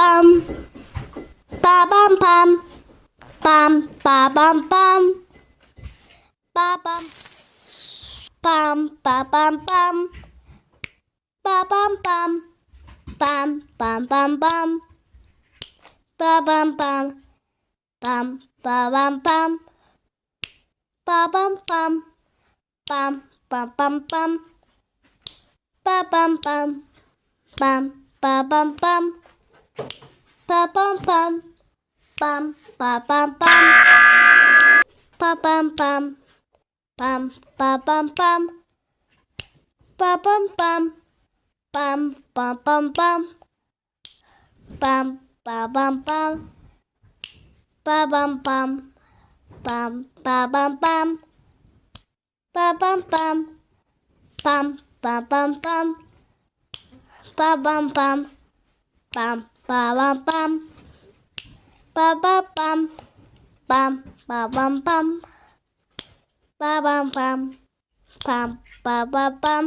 pam. Ba bum pam. Pam ba bum pam. Ba bum. Pam ba bum pam. Ba bum pam. Pam pam pam pam. Ba bum pam. Pam ba bum pam. Ba bum pam. Pam pam pam pam. Ba bum pam. Pam ba bum pam. Ba bum pam. Pam ba bum pam. Ba bum pam. Pam ba bum pam. Ba bum pam. Pam ba bum pam. Pam ba bum pam. Ba bum pam. Pam ba bum pam. Ba bum pam. Pam ba bum pam. Ba bum pam. Pam ba bum pam. Ba ba pam. Pam ba bum pam. Ba bum pam. Pam ba ba pam.